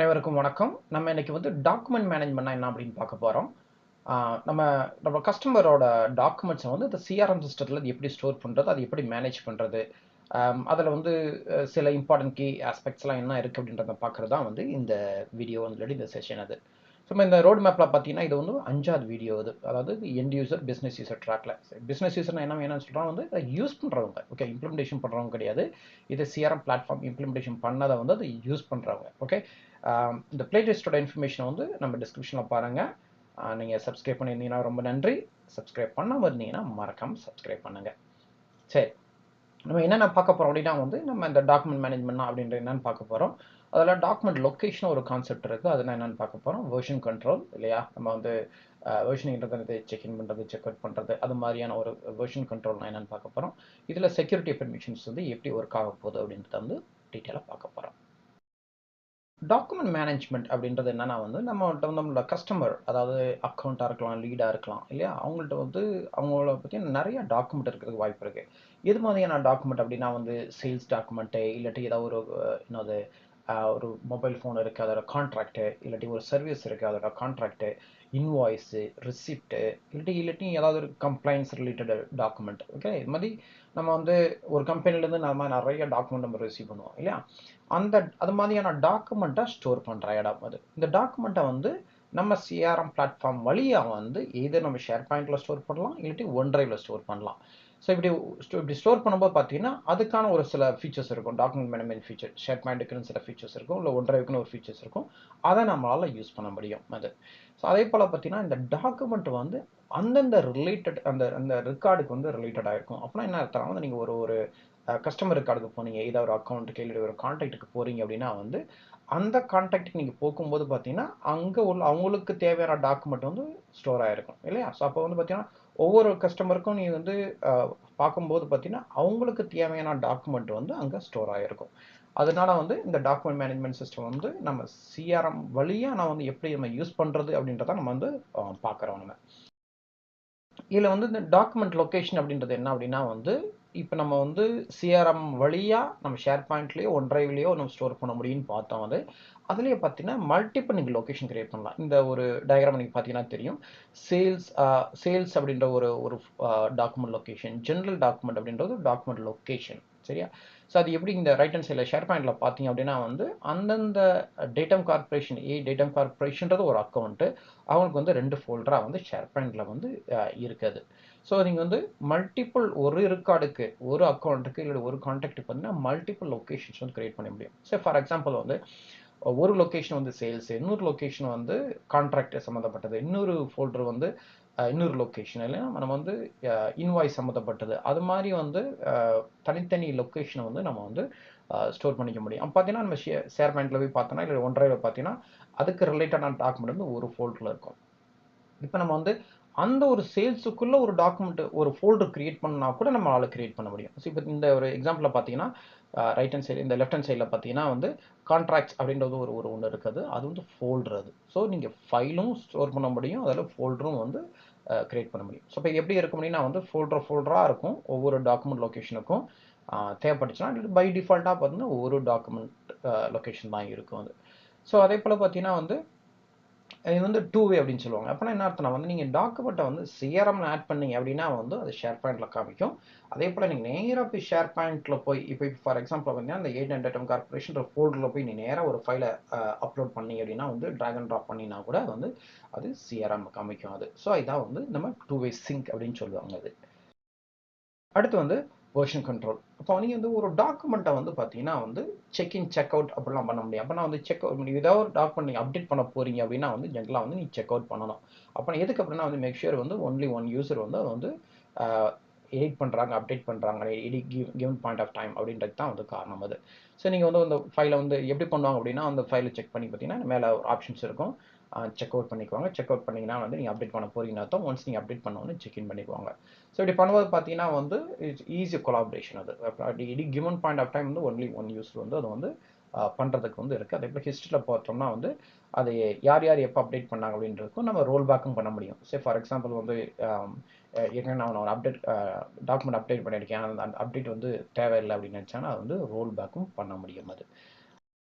அனைவருக்கும் வணக்கம். நம்ம இன்னைக்கு வந்து டாக்குமெண்ட் மேனேஜ்மெண்ட்னா என்ன அப்படின்னு பார்க்க போறோம். ஆ நம்ம நம்ம கஸ்டமரோட டாக்குமெண்ட்ஸ வந்து இந்த சிஆர்எம் சிஸ்டத்துல எப்படி ஸ்டோர் பண்றது, அதை எப்படி மேனேஜ் பண்றது, அதுல வந்து சில இம்பார்ட்டன்ட் கீ ஆஸ்பெக்ட்ஸ்லாம் என்ன இருக்கு அப்படின்றத பார்க்கறது தான் வந்து இந்த வீடியோ இல்லாட்டி இந்த செஷன் அது. நம்ம இந்த ரோட் மேப்ல பார்த்தீங்கன்னா, இது வந்து 5வது வீடியோ இது. அதாவது எண்ட் யூசர், பிசினஸ் யூசர் ட்ராக்ல. பிசினஸ் யூசர்னா என்னன்னு சொல்றோம் வந்து இதை யூஸ் பண்றவங்க. ஓகே, இம்ப்ளிமெண்டேஷன் பண்றவங்க கிடையாது. இது சிஆர்எம் பிளாட்ஃபார்ம் இம்ப்ளிமெண்டேஷன் பண்ணதை வந்து அதை யூஸ் பண்றவங்க. ஓகே, இந்த பிளேலிஸ்டோட இன்ஃபர்மேஷன் வந்து நம்ம டிஸ்கிரிப்ஷன்ல பாருங்க. நீங்க சப்ஸ்கிரைப் பண்ணியிருந்தீங்கன்னா ரொம்ப நன்றி. சப்ஸ்கிரைப் பண்ணாம இருந்தீங்கன்னா மறக்காம சப்ஸ்கிரைப் பண்ணுங்க. சரி, நம்ம என்னென்ன பார்க்க போறோம் அப்படின்னா வந்து நம்ம இந்த டாக்குமெண்ட் மேனேஜ்மெண்ட் அப்படின்றது என்னன்னு பார்க்க போறோம். அதில் டாக்குமெண்ட் லொக்கேஷன் ஒரு கான்செப்ட் இருக்கு. அதெல்லாம் என்னன்னு பார்க்க போறோம். வெர்ஷன் கண்ட்ரோல் இல்லையா, நம்ம வந்து வெர்ஷனிங்கிறது செக் இன் பண்றது, செக் அவுட் பண்றது, அது மாதிரியான ஒரு வெர்ஷன் கண்ட்ரோல்னா என்னன்னு பார்க்க போறோம். இதுல செக்யூரிட்டி பெர்மிஷன்ஸ் வந்து எப்படி ஒர்க் ஆக போகுது அப்படின்றத வந்து டீட்டெயிலாக பார்க்க போறோம். டாக்குமெண்ட் மேனேஜ்மெண்ட் அப்படின்றது என்னன்னா வந்து நம்மளோட கஸ்டமர், அதாவது அக்கௌண்ட்டாக இருக்கலாம், லீடாக இருக்கலாம் இல்லையா, அவங்கள்ட்ட வந்து அவங்கள பற்றி நிறைய டாக்குமெண்ட் இருக்கிறதுக்கு வாய்ப்பு இருக்கு. எது மாதிரியான டாக்குமெண்ட் அப்படின்னா வந்து சேல்ஸ் டாக்குமெண்ட்டு, இல்லாட்டி ஏதாவது ஒரு என்னது ஒரு மொபைல் ஃபோன் இருக்குது அதோட கான்ட்ராக்டு, இல்லாட்டி ஒரு சர்வீஸ் இருக்குது அதோட கான்ட்ராக்டு, இன்வாய்ஸு, ரிசிப்ட்டு, இல்லாட்டி ஏதாவது ஒரு கம்ப்ளைண்ட்ஸ் ரிலேட்டட் டாக்குமெண்ட். ஓகே, இது மாதிரி நம்ம வந்து ஒரு கம்பெனிலேருந்து நம்ம நிறைய டாக்குமெண்ட் நம்ம ரிசீவ் பண்ணுவோம் இல்லையா, அது மாதிரியான டாக்குமெண்ட்டை ஸ்டோர் பண்ணுற இடம் அது. இந்த டாக்குமெண்ட்டை வந்து நம்ம சிஆர்எம் பிளாட்ஃபார்ம் வழியாக வந்து எது நம்ம ஷேர் பாயிண்டில் ஸ்டோர் பண்ணலாம், இல்லாட்டி ஒன் டிரைவில் ஸ்டோர் பண்ணலாம். ஸோ இப்படி ஸ்டோர் பண்ணும்போது பார்த்தீங்கன்னா அதுக்கான ஒரு சில ஃபீச்சர்ஸ் இருக்கும். டாக்குமெண்ட் மேனேஜ்மெண்ட் ஃபீச்சர் ஷேர் பாயிண்ட்டுக்குன்னு சில ஃபீச்சர்ஸ் இருக்கும், இல்லை ஒன் டிரைவுக்குன்னு ஒரு ஃபீச்சர்ஸ் இருக்கும். அதை நம்மளால் யூஸ் பண்ண முடியும் அது. ஸோ அதே போல் பார்த்தீங்கன்னா இந்த டாக்குமெண்ட் வந்து அந்தந்த ரிலேட்டட் அந்த அந்த ரெக்கார்டுக்கு வந்து ரிலேட்டடாக இருக்கும். அப்படின்னா என்ன அர்த்தம் வந்து நீங்கள் ஒரு ஒரு கஸ்டமர் ரெக்கார்டுக்கு போனீங்க, ஏதாவது ஒரு அக்கௌண்ட்டுக்கு இல்லை ஒரு கான்டாக்ட்டுக்கு போகிறீங்க அப்படின்னா வந்து அந்த கான்டாக்ட்டுக்கு நீங்கள் போகும்போது பார்த்தீங்கன்னா அங்கே உள்ள அவங்களுக்கு தேவையான டாக்குமெண்ட் வந்து ஸ்டோர் ஆகிருக்கும் இல்லையா. ஸோ அப்போ வந்து பார்த்தீங்கன்னா ஒவ்வொரு கஸ்டமருக்கும் நீ வந்து பார்க்கும்போது பார்த்தீங்கன்னா அவங்களுக்கு தேவையான டாக்குமெண்ட் வந்து அங்கே ஸ்டோர் ஆகிருக்கும். அதனால வந்து இந்த டாக்குமெண்ட் மேனேஜ்மெண்ட் சிஸ்டம் வந்து நம்ம சிஆர்எம் வழியாக நான் வந்து எப்படி நம்ம யூஸ் பண்ணுறது அப்படின்றத நம்ம வந்து பார்க்குறோம். நம்ம இதில் வந்து இந்த டாக்குமெண்ட் லொக்கேஷன் அப்படின்றது என்ன அப்படின்னா வந்து இப்போ நம்ம வந்து சிஆர்எம் வழியாக நம்ம ஷேர் பாயிண்ட்லேயோ ஒன் டிரைவ்லேயோ நம்ம ஸ்டோர் பண்ண முடியும்னு பார்த்தோம். அதுலேயே பார்த்தீங்கன்னா மல்டிபிள் நீங்கள் லொக்கேஷன் கிரியேட் பண்ணலாம். இந்த ஒரு டயக்ராம் நீங்கள் பார்த்தீங்கன்னா தெரியும். சேல்ஸ் அப்படின்ற ஒரு ஒரு டாக்குமெண்ட் லொக்கேஷன், ஜென்ரல் டாக்குமெண்ட் அப்படின்றது டாக்குமெண்ட் லொக்கேஷன். சரியா. ஸோ அது எப்படி இந்த ரைட் ஹேண்ட் சைடில் ஷேர் பாயிண்டில் பார்த்தீங்க அப்படின்னா வந்து அந்தந்த டேட்டம் கார்பரேஷன், டேட்டம் கார்பரேஷன்றது ஒரு அக்கௌண்ட்டு, அவங்களுக்கு வந்து 2 ஃபோல்டராக வந்து ஷேர் பாயிண்டில் வந்து இருக்குது. ஸோ நீங்கள் வந்து மல்டிபிள் ஒரு ரெக்கார்டுக்கு, ஒரு அக்கௌண்ட்டுக்கு இல்லை ஒரு கான்டாக்ட்டுக்கு பார்த்தீங்கன்னா மல்டிபிள் லொக்கேஷன்ஸ் வந்து கிரியேட் பண்ண முடியும். ஸோ ஃபார் எக்ஸாம்பிள் வந்து ஒரு லொக்கேஷன் வந்து சேல்ஸ், இன்னொரு லொக்கேஷன் வந்து கான்ட்ராக்ட் சம்மந்தப்பட்டது, இன்னொரு ஃபோல்டர் வந்து இன்னொரு லொக்கேஷன் இல்லைன்னா நம்ம வந்து இன்வாய்ஸ் சம்மந்தப்பட்டது, அது மாதிரி வந்து தனித்தனி லொக்கேஷனை வந்து நம்ம வந்து ஸ்டோர் பண்ணிக்க முடியும். அப்போ பார்த்தீங்கன்னா நம்ம ஷேர் பாயிண்டில் போய் பார்த்தோன்னா இல்லை ஒன் டிரைவில் பார்த்தீங்கன்னா அதுக்கு ரிலேட்டடான டாக்குமெண்ட் வந்து ஒரு ஃபோல்டரில் இருக்கும். இப்போ நம்ம வந்து அந்த ஒரு சேல்ஸுக்குள்ள ஒரு டாக்குமெண்ட் ஒரு ஃபோல்டர் கிரியேட் பண்ணா கூட நம்மளால கிரியேட் பண்ண முடியும். ஸோ இப்போ இந்த ஒரு எக்ஸாம்பிளில் பார்த்தீங்கன்னா ரைட் ஹேண்ட் சைடு இந்த லெஃப்ட் ஹேண்ட் சைடில் பார்த்தீங்கன்னா வந்து கான்ட்ராக்ட்ஸ் அப்படின்றது ஒரு ஒரு ஒன்று இருக்குது. அது வந்து ஃபோல்டர் அது. ஸோ நீங்கள் ஃபைலும் ஸ்டோர் பண்ண முடியும், அதில் ஃபோல்டரும் வந்து கிரியேட் பண்ண முடியும். ஸோ இப்போ எப்படி இருக்கும் அப்படின்னா வந்து ஃபோல்டராக இருக்கும் ஒவ்வொரு டாக்குமெண்ட் லொக்கேஷனுக்கும். தேவைப்பட்டுச்சுன்னா பை டிஃபால்ட்டாக பார்த்தீங்கன்னா ஒரு டாக்குமெண்ட் லொக்கேஷன் தான் இருக்கும் அது. ஸோ அதே போல் பார்த்தீங்கன்னா வந்து இது வந்து டூ வே அப்படின்னு சொல்லுவாங்க. அப்படின்னா என்ன அர்த்தம்னா வந்து நீங்கள் டாக்குமெண்ட்டை வந்து சிஆர்எம்ல ஆட் பண்ணீங்க அப்படின்னா வந்து அது ஷேர் பாயிண்டில் காமிக்கும். அதே போல் நீங்கள் நேராக போய் ஷேர் பாயிண்டில் போய் இப்போ ஃபார் எக்ஸாம்பிள் பார்த்தீங்கன்னா இந்த 800 கார்பரேஷன் ஃபோல்டரில் போய் நீ நேராக ஒரு ஃபைலை அப்லோட் பண்ணீங்க அப்படின்னா வந்து ட்ராக் அண்ட் ட்ராப் பண்ணினா கூட வந்து அது சிஆர்எம் காமிக்கும் அது. ஸோ இதான் வந்து நம்ம டூ வே சிங்க் அப்படின்னு சொல்லுவாங்க அது. அடுத்து வந்து வெர்ஷன் கண்ட்ரோல். அப்போ நீங்கள் வந்து ஒரு டாக்குமெண்ட்டை வந்து பார்த்தீங்கன்னா வந்து செக் இன் செக் அவுட் அப்படிலாம் பண்ண முடியும். அப்போனா வந்து செக் அவுட் ஏதாவது ஒரு டாக்குமெண்ட் நீங்கள் அப்டேட் பண்ண போகிறீங்க அப்படின்னா வந்து ஜென்ரலாக வந்து நீங்கள் செக் அவுட் பண்ணணும். அப்போ எதுக்கு அப்படின்னா வந்து மேக் ஷூர் வந்து ஒன்லி ஒன் யூசர் வந்து அதை வந்து எடிட் பண்ணுறாங்க, அப்டேட் பண்ணுறாங்க, கிவன் பாயிண்ட் ஆஃப் டைம் அப்படின்றது தான் வந்து காரணம் அது. ஸோ நீங்கள் வந்து அந்த ஃபைலை வந்து எப்படி பண்ணுவாங்க அப்படின்னா அந்த ஃபைலை செக் பண்ணி பார்த்தீங்கன்னா மேலே ஒரு ஆப்ஷன்ஸ் இருக்கும். செக் அவுட் பண்ணிக்குவாங்க. செக் அவுட் பண்ணிங்கன்னா வந்து நீங்கள் அப்டேட் பண்ண போகிறீங்கன்னா தான் ஒன்ஸ் நீங்கள் அப்டேட் பண்ண செக் இன் பண்ணிக்குவாங்க. ஸோ இப்படி பண்ணும்போது பார்த்தீங்கன்னா வந்து இட்ஸ் ஈஸி கொலாபரேஷன் அது. அப்படி கிவன் பாயிண்ட் ஆஃப் டைம் வந்து ஒன்லி ஒன் யூஸர் வந்து அதை வந்து பண்ணுறதுக்கு வந்து இருக்குது. அதே போல் ஹிஸ்ட்ரியில் பார்த்தோம்னா வந்து அதை யார் யார் எப்போ அப்டேட் பண்ணாங்க அப்படின்றதுக்கும் நம்ம ரோல் பேக்கும் பண்ண முடியும். சரி ஃபார் எக்ஸாம்பிள் வந்து ஏற்கனவே நான் ஒரு அப்டேட் டாக்குமெண்ட் அப்டேட் பண்ணியிருக்கேன், அந்த அப்டேட் வந்து தேவையில்லை அப்படின்னு நினச்சாங்கன்னா அது வந்து ரோல் பேக்கும் பண்ண முடியும் அது.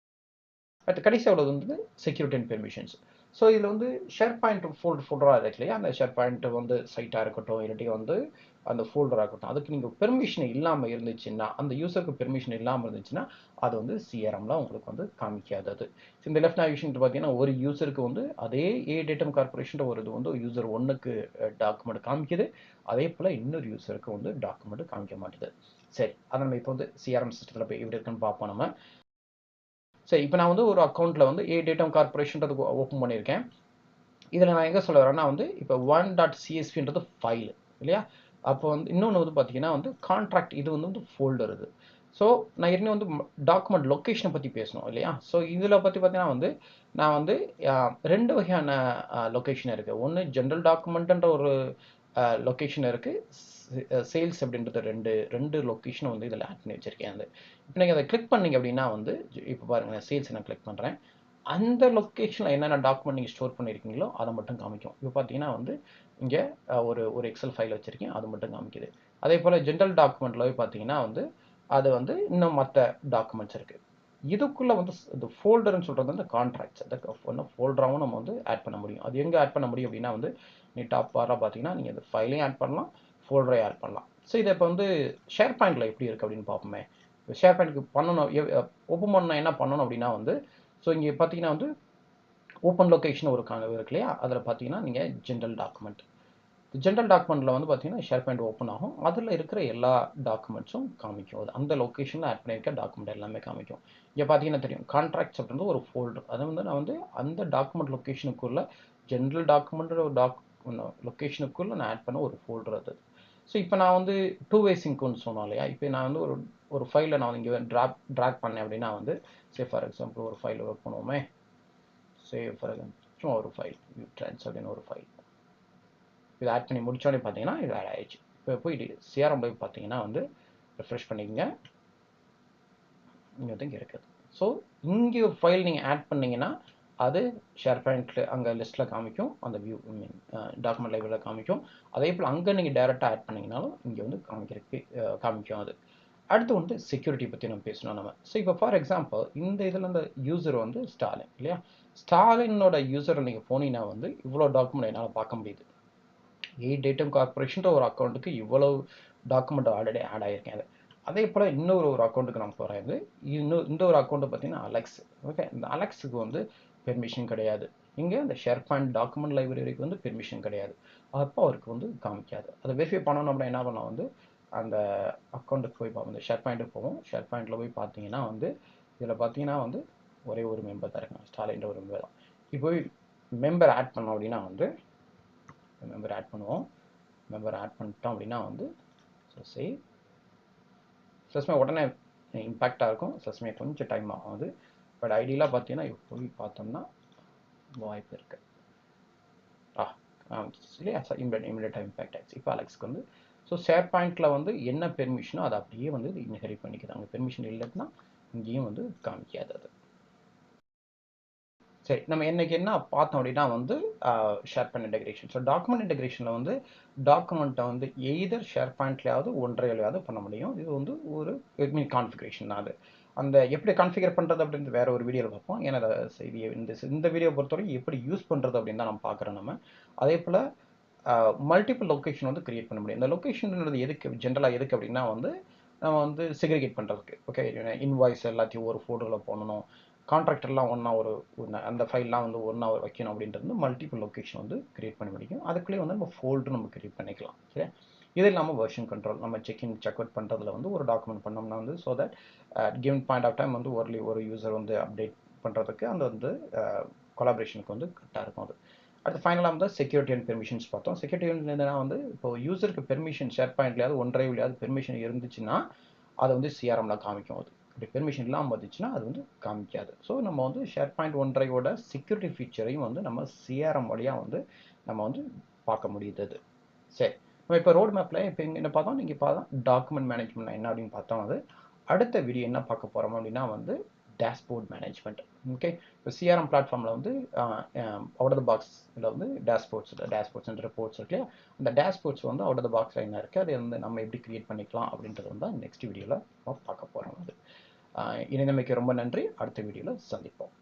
அடுத்து கடைசியாக உள்ளது வந்து செக்யூரிட்டி அண்ட் பெர்மிஷன்ஸ். ஸோ இதில் வந்து ஷேர் பாயிண்ட் ஃபோல்டராக இருக்கு இல்லையா, அந்த ஷேர் பாயிண்ட் வந்து சைட்டாக இருக்கட்டும் இல்லாட்டி வந்து அந்த ஃபோல்டராக இருக்கட்டும், அதுக்கு நீங்கள் பெர்மிஷன் இல்லாமல் இருந்துச்சுன்னா, அந்த யூசருக்கு பெர்மிஷன் இல்லாமல் இருந்துச்சுன்னா அது வந்து சிஆர்எம்ல உங்களுக்கு வந்து காமிக்காது. அது இந்த லெஃப்ட் நேவிகேஷன் பார்த்தீங்கன்னா ஒரு யூசருக்கு வந்து அதே டேட்டம் கார்பரேஷன் ஒரு இது வந்து யூசர் ஒன்றுக்கு டாக்குமெண்ட் காமிக்குது, அதே போல் இன்னொரு யூசருக்கு வந்து டாக்குமெண்ட் காமிக்க மாட்டேது. சரி, அதை நம்ம இப்போ வந்து சிஆர்எம் சிஸ்டத்தில் போய் எப்படி இருக்குன்னு பார்ப்போம் நம்ம. சரி, இப்போ நான் வந்து ஒரு அக்கௌண்ட்டில் வந்து டேட்டம் கார்பரேஷன்றது ஓப்பன் பண்ணியிருக்கேன். இதில் நான் எங்கே சொல்ல வரேன்னா வந்து இப்போ 1.csvன்றது ஃபைல் இல்லையா, அப்போ வந்து இன்னொன்று வந்து பார்த்தீங்கன்னா வந்து கான்ட்ராக்ட், இது வந்து ஃபோல்டர் இது. ஸோ நான் ஏற்கனவே வந்து டாக்குமெண்ட் லொக்கேஷனை பற்றி பேசணும் இல்லையா, ஸோ இதில் பற்றி பார்த்தீங்கன்னா வந்து நான் வந்து ரெண்டு வகையான லொக்கேஷன் இருக்குது. ஒன்று ஜென்ரல் டாக்குமெண்ட்ன்ற ஒரு லொக்கேஷன் இருக்குது, சேல்ஸ் அப்படின்றது ரெண்டு லொக்கேஷனை வந்து இதில் ஆட் பண்ணி வச்சுருக்கேன். அது இப்போ நீங்கள் அதை கிளிக் பண்ணீங்க அப்படின்னா வந்து இப்போ பாருங்கள், சேல்ஸ் நான் கிளிக் பண்ணுறேன், அந்த லொக்கேஷனில் என்னென்ன டாக்குமெண்ட் நீங்கள் ஸ்டோர் பண்ணியிருக்கீங்களோ அதை மட்டும் காமிக்கும். இப்போ பார்த்தீங்கன்னா வந்து இங்கே ஒரு எக்ஸல் ஃபைல் வச்சுருக்கேன், அது மட்டும் காமிக்குது. அதே போல் ஜென்ரல் டாக்குமெண்ட்டில் போய் பார்த்தீங்கன்னா வந்து அது வந்து இன்னும் மற்ற டாக்குமெண்ட்ஸ் இருக்குது. இதுக்குள்ளே வந்து இந்த ஃபோல்டர்னு சொல்கிறது வந்து கான்ட்ராக்ட்ஸ், அந்த ஃபோல்டராகவும் நம்ம வந்து ஆட் பண்ண முடியும். அது எங்கே ஆட் பண்ண முடியும் அப்படின்னா வந்து நீ டாப் பாராக பார்த்தீங்கன்னா நீங்கள் அந்த ஃபைலையும் ஆட் பண்ணலாம், ஃபோல்டரையும் ஆட் பண்ணலாம். ஸோ இதை இப்போ வந்து ஷேர் பாயிண்டில் எப்படி இருக்குது அப்படின்னு பார்ப்போமே. ஷேர் பாயிண்ட்க்கு பண்ணணும், ஓப்பன் பண்ண என்ன பண்ணணும் அப்படின்னா வந்து ஸோ இங்கே பார்த்தீங்கன்னா வந்து ஓப்பன் லொக்கேஷன் ஒரு இருக்கு இல்லையா, அதில் பார்த்தீங்கன்னா நீங்கள் ஜென்ரல் டாக்குமெண்ட்டில் வந்து பார்த்தீங்கன்னா ஷேர் பாயிண்ட் ஓப்பன் ஆகும், அதில் இருக்கிற எல்லா டாக்குமெண்ட்ஸும் காமிக்கும். அது அந்த லொக்கேஷனில் ஆட் பண்ணியிருக்க டாக்குமெண்ட் எல்லாமே காமிக்கும். இங்கே பார்த்தீங்கன்னா தெரியும் கான்ட்ராக்ட்ஸ் அப்படின்றது ஒரு ஃபோல்டர், அதை வந்து நான் வந்து அந்த டாக்குமெண்ட் லொக்கேஷனுக்குள்ள ஜென்ரல் டாக்குமெண்ட் லொக்கேஷனுக்குள்ளே நான் ஆட் பண்ண ஒரு ஃபோல்டர் அது. ஸோ இப்போ நான் வந்து டூ வே சிங்க்னு சொன்னோம் இல்லையா, இப்போ நான் வந்து ஒரு ஃபைலை நான் இங்கே ட்ராக் பண்ணேன் அப்படின்னா வந்து ஃபார் எக்ஸாம்பிள் ஒரு ஃபைல் ஒர்க் பண்ணுவோமே, ஃபார் எக்ஸாம்பிள் ஒரு ஃபைல் ட்ரான்ஸ் அப்படின்னு ஒரு ஃபைல் இதை ஆட் பண்ணி முடிச்சோடனே பார்த்தீங்கன்னா இது ஆட் ஆயிடுச்சு. இப்போ போய் சிஆர்எம் போய் பார்த்தீங்கன்னா வந்து ரெஃப்ரெஷ் பண்ணிக்கங்க, இங்கே வந்து இங்கே இருக்குது. ஸோ இங்கே ஃபைல் நீங்கள் ஆட் பண்ணிங்கன்னா அது ஷேர் பாயிண்ட்டில் அங்கே லிஸ்ட்டில் காமிக்கும், அந்த வியூ மீன் டாக்குமெண்ட் லைப்ரரியில் காமிக்கும். அதே போல் அங்கே நீங்கள் டேரெக்டாக ஆட் பண்ணிங்கனாலும் இங்கே வந்து காமிக்கும் அது. அடுத்து வந்து செக்யூரிட்டி பற்றி நம்ம பேசணும் நம்ம. ஸோ இப்போ ஃபார் எக்ஸாம்பிள் இந்த இதில் இந்த யூசர் வந்து ஸ்டாலின் இல்லையா, ஸ்டாலினோட யூசரை நீங்கள் போனீங்கன்னா வந்து இவ்வளோ டாக்குமெண்ட் என்னால் பார்க்க முடியுது. டேட்டம் கார்பரேஷன் ஒரு அக்கௌண்ட்டுக்கு இவ்வளவு டாக்குமெண்ட் ஆல்ரெடி ஆட் ஆகியிருக்கேன். அதே போல் இன்னொரு அக்கௌண்ட்டுக்கு நான் போகிறேன். இந்த ஒரு அக்கௌண்ட்டு பார்த்தீங்கன்னா அலெக்ஸ். ஓகே, இந்த அலெக்ஸுக்கு வந்து பெர்மிஷன் கிடையாது. இங்கே இந்த ஷேர் பாயிண்ட் டாக்குமெண்ட் லைப்ரரிக்கு வந்து பெர்மிஷன் கிடையாது, அப்போ அவருக்கு வந்து காமிக்காது. அதை வெரிஃபை பண்ணணும் அப்படின்னா என்ன பண்ணலாம் வந்து அந்த அக்கௌண்ட்டுக்கு போய் பார்ப்போம், இந்த ஷேர் பாயிண்ட்டுக்கு போவோம். ஷேர் பாயிண்ட்டில் போய் பார்த்தீங்கன்னா வந்து இதில் பார்த்தீங்கன்னா வந்து ஒரே ஒரு மெம்பர் தான் இருக்காங்க, ஸ்டாலின்ற ஒரு மெம்பர் தான். இப்போ மெம்பர் ஆட் பண்ணோம் அப்படின்னா வந்து மெம்பர் ஆட் பண்ணுவோம். மெம்பர் ஆட் பண்ணிட்டோம் அப்படின்னா வந்து சில உடனே இம்பேக்டாக இருக்கும், சில கொஞ்சம் டைம் ஆகும் அது. பட் ஐடியெலாம் பார்த்தீங்கன்னா போய் பார்த்தோம்னா வாய்ப்பு இருக்குது. இல்லையா, இமிடியேட்டாக இம்பேக்ட் ஆகிடுச்சு. இப்போ அலெக்ஸ்க்கு வந்து ஸோ ஷேர் பாயிண்ட்டில் வந்து என்ன பெர்மிஷனோ அதை அப்படியே வந்து இன்ஹெரிட் பண்ணிக்குது. அங்கே பெர்மிஷன் இல்லைன்னா இங்கேயும் வந்து காமிக்காது அது. சரி, நம்ம இன்னைக்கு என்ன பார்த்தோம் அப்படின்னா வந்து SharePoint integration. So document இன்டெகிரேஷனில் வந்து டாக்குமெண்ட்டை வந்து எய்தர் ஷேர் பாயிண்ட்லையாவது ஒன்றையிலையாவது பண்ண முடியும். இது வந்து ஒரு கான்ஃபிகரேஷன் தான். அது அந்த எப்படி கான்ஃபிகர் பண்ணுறது அப்படின்றது வேற ஒரு வீடியோவில் பார்ப்போம். ஏன்னா செய்தியை இந்த வீடியோ பொறுத்தவரைக்கும் எப்படி யூஸ் பண்ணுறது அப்படின்னு தான் நம்ம பார்க்குறோம் நம்ம. அதே போல் மல்டிபிள் லொக்கேஷன் வந்து கிரியேட் பண்ண முடியும். இந்த லொக்கேஷன்ன்றது எதுக்கு ஜென்ரலாக எதுக்கு அப்படின்னா வந்து நம்ம வந்து செக்ரிகேட் பண்ணுறதுக்கு. ஓகே, இன்வாய்ஸ் எல்லாத்தையும் ஒரு ஃபோல்டரில் போடணும், கான்ட்ராக்டர்லாம் ஒன்றா அந்த ஃபைல்லாம் வந்து ஒன்றா வைக்கணும் அப்படின்றது மல்டிபிள் லொக்கேஷன் வந்து கிரியேட் பண்ணி முடியும். அதுக்குள்ளேயே வந்து நம்ம ஃபோல்டர் நம்ம கிரியேட் பண்ணிக்கலாம். சரியா, இது இல்லாமல் வெர்ஷன் கண்ட்ரோல் நம்ம செக் அவுட் பண்ணுறதுல வந்து ஒரு டாக்குமெண்ட் பண்ணோம்னா வந்து so that given point of time வந்து ஒரு யூசர் வந்து அப்டேட் பண்ணுறதுக்கு அந்த வந்து கொலாபரேஷனுக்கு வந்து கரெக்டாக இருக்கும் அது. அடுத்து ஃபைனலாக வந்து செக்யூரிட்டி அண்ட் பெர்மிஷன்ஸ் பார்த்தோம். செக்யூரிட்டி என்னன்னா வந்து இப்போ யூசருக்கு பெர்மிஷன் ஷேர் பாயிண்ட்லையாவது ஒன்றையிலையாவது பெர்மிஷன் இருந்துச்சுன்னா அதை வந்து சிஆர்எம்ல காமிக்கும். அது அப்படி பெர்மிஷன் இல்லாமல் வந்துச்சுன்னா அது வந்து காமிக்காது. ஸோ நம்ம வந்து ஷேர் பாயிண்ட் ஒன்றையோட செக்யூரிட்டி ஃபீச்சரையும் வந்து நம்ம சிஆர்எம் வழியாக வந்து நம்ம வந்து பார்க்க முடியுது. சரி, நம்ம இப்போ ரோட் மேப்பில் இப்போ என்ன பார்த்தோம், நீங்கள் பார்த்தோம் டாக்குமெண்ட் மேனேஜ்மெண்ட் என்ன அப்படின்னு பார்த்தோம். அது அடுத்த வீடியோ என்ன பார்க்க போகிறோம் அப்படின்னா வந்து டேஷ்போர்ட் மேனேஜ்மெண்ட். ஓகே, இப்போ சிஆர்எம் பிளாட்ஃபார்மில் வந்து அவுட் ஆஃப் த பாக்ஸில் வந்து டேஷ்போர்ட்ஸ் அண்ட் ரிப்போர்ட்ஸ் இருக்கு இல்லையா, அந்த டேஷ்போர்ட்ஸ் வந்து அவுட் ஆஃப் த பாக்ஸில் என்ன இருக்குது, அது வந்து நம்ம எப்படி கிரியேட் பண்ணிக்கலாம் அப்படின்றது வந்து நெக்ஸ்ட் வீடியோவில் பார்க்க போகிறோம். அது இணைந்தமைக்கு ரொம்ப நன்றி. அடுத்த வீடியோவில் சந்திப்போம்.